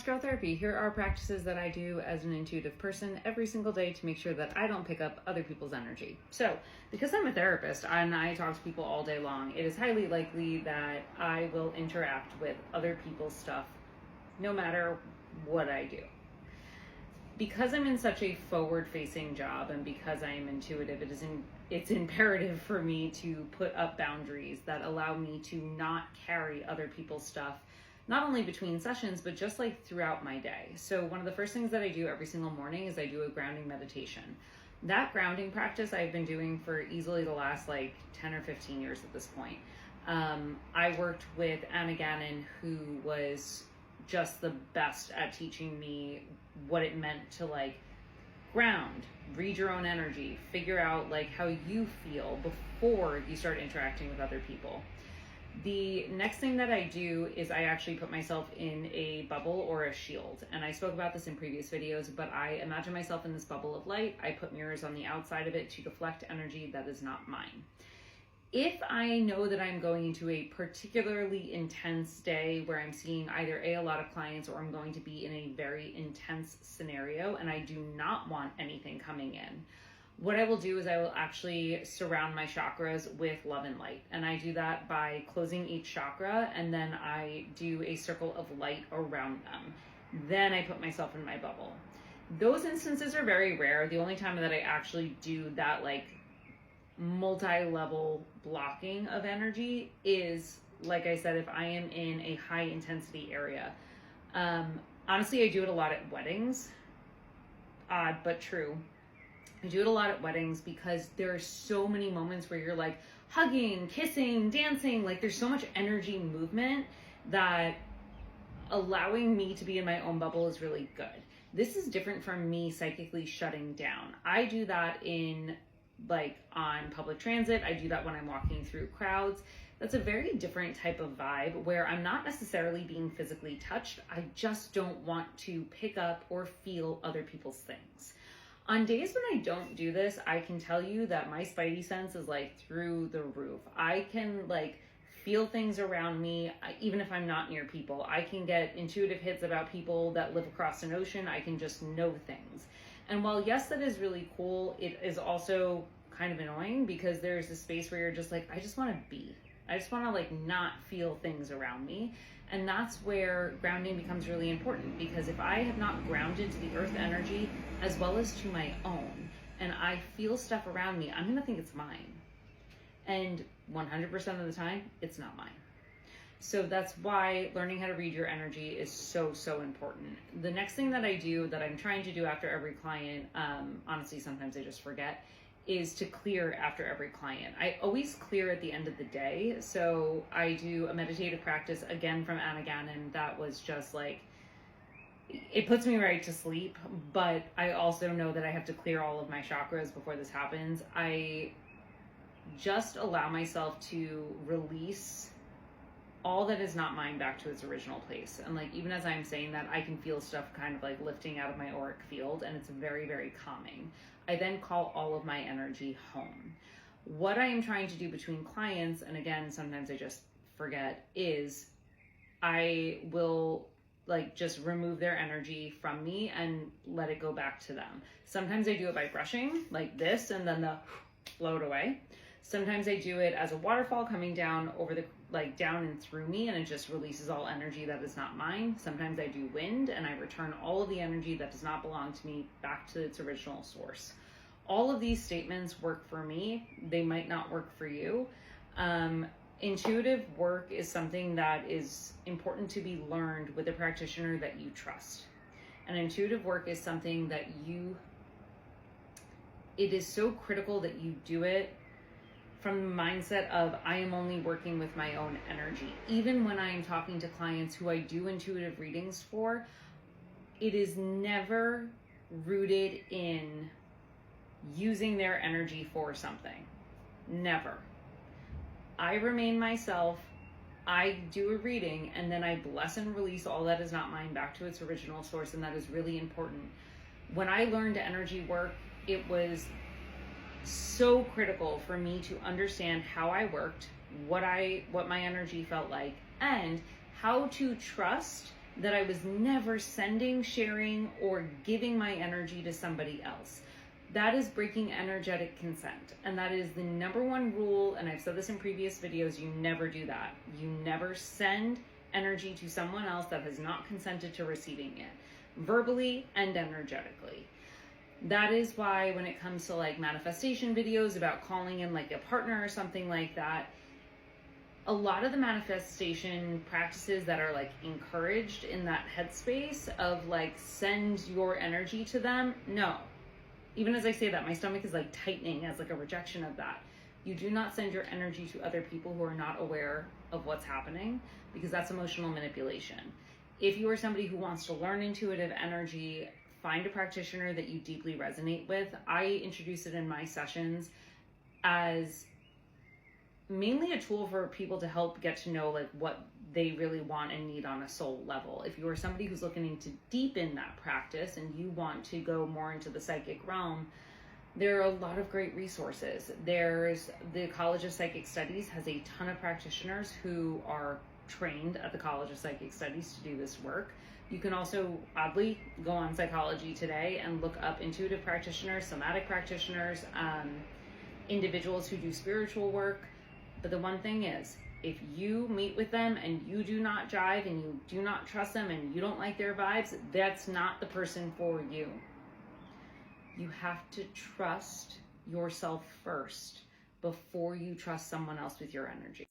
Girl Therapy. Here are practices that I do as an intuitive person every single day to make sure that I don't pick up other people's energy. So, because I'm a therapist and I talk to people all day long, it is highly likely that I will interact with other people's stuff no matter what I do. Because I'm in such a forward-facing job and because I am intuitive, it's imperative for me to put up boundaries that allow me to not carry other people's stuff, not only between sessions, but just like throughout my day. So one of the first things that I do every single morning is I do a grounding meditation. That grounding practice I've been doing for easily the last 10 or 15 years at this point. I worked with Anna Gannon, who was just the best at teaching me what it meant to ground, read your own energy, figure out how you feel before you start interacting with other people. The next thing that I do is I actually put myself in a bubble or a shield. And I spoke about this in previous videos, but I imagine myself in this bubble of light. I put mirrors on the outside of it to deflect energy that is not mine. If I know that I'm going into a particularly intense day where I'm seeing either a lot of clients or I'm going to be in a very intense scenario and I do not want anything coming in, what I will do is I will actually surround my chakras with love and light. And I do that by closing each chakra, and then I do a circle of light around them. Then I put myself in my bubble. Those instances are very rare. The only time that I actually do that multi-level blocking of energy is, like I said, if I am in a high intensity area. Honestly, I do it a lot at weddings. Odd, but true. I do it a lot at weddings because there are so many moments where you're hugging, kissing, dancing. There's so much energy movement that allowing me to be in my own bubble is really good. This is different from me psychically shutting down. I do that on public transit. I do that when I'm walking through crowds. That's a very different type of vibe where I'm not necessarily being physically touched. I just don't want to pick up or feel other people's things. On days when I don't do this, I can tell you that my spidey sense is through the roof. I can feel things around me, even if I'm not near people. I can get intuitive hits about people that live across an ocean. I can just know things. And while yes, that is really cool, it is also kind of annoying because there's this space where you're just I just want to be. I just want to not feel things around me. And that's where grounding becomes really important, because if I have not grounded to the earth energy as well as to my own, and I feel stuff around me, I'm going to think it's mine. And 100% of the time, it's not mine. So that's why learning how to read your energy is so, so important. The next thing that I do, that I'm trying to do after every client, honestly, sometimes I just forget, is to clear after every client. I always clear at the end of the day. So I do a meditative practice, again from Anna Gannon, that was just it puts me right to sleep, but I also know that I have to clear all of my chakras before this happens. I just allow myself to release all that is not mine back to its original place. And even as I'm saying that, I can feel stuff kind of lifting out of my auric field, and it's very, very calming. I then call all of my energy home. What I am trying to do between clients, and again, sometimes I just forget, is I will just remove their energy from me and let it go back to them. Sometimes I do it by brushing like this and then float away. Sometimes I do it as a waterfall coming down over the down and through me, and it just releases all energy that is not mine. Sometimes I do wind and I return all of the energy that does not belong to me back to its original source. All of these statements work for me. They might not work for you. Intuitive work is something that is important to be learned with a practitioner that you trust. And intuitive work is something that it is so critical that you do it from the mindset of, I am only working with my own energy. Even when I am talking to clients who I do intuitive readings for, it is never rooted in using their energy for something. Never. I remain myself. I do a reading, and then I bless and release all that is not mine back to its original source, and that is really important. When I learned energy work, it was so critical for me to understand how I worked, what my energy felt like, and how to trust that I was never sending, sharing, or giving my energy to somebody else. That is breaking energetic consent. And that is the number one rule. And I've said this in previous videos, you never do that. You never send energy to someone else that has not consented to receiving it, verbally and energetically. That is why when it comes to like manifestation videos about calling in like a partner or something like that, a lot of the manifestation practices that are like encouraged in that headspace of like send your energy to them, no. Even as I say that, my stomach is like tightening as like a rejection of that. You do not send your energy to other people who are not aware of what's happening, because that's emotional manipulation. If you are somebody who wants to learn intuitive energy, find a practitioner that you deeply resonate with. I introduce it in my sessions as mainly a tool for people to help get to know like what they really want and need on a soul level. If you are somebody who's looking to deepen that practice and you want to go more into the psychic realm, there are a lot of great resources. There's the College of Psychic Studies has a ton of practitioners who are trained at the College of Psychic Studies to do this work. You can also, oddly, go on Psychology Today and look up intuitive practitioners, somatic practitioners, individuals who do spiritual work. But the one thing is, if you meet with them and you do not jive and you do not trust them and you don't like their vibes, that's not the person for you. You have to trust yourself first before you trust someone else with your energy.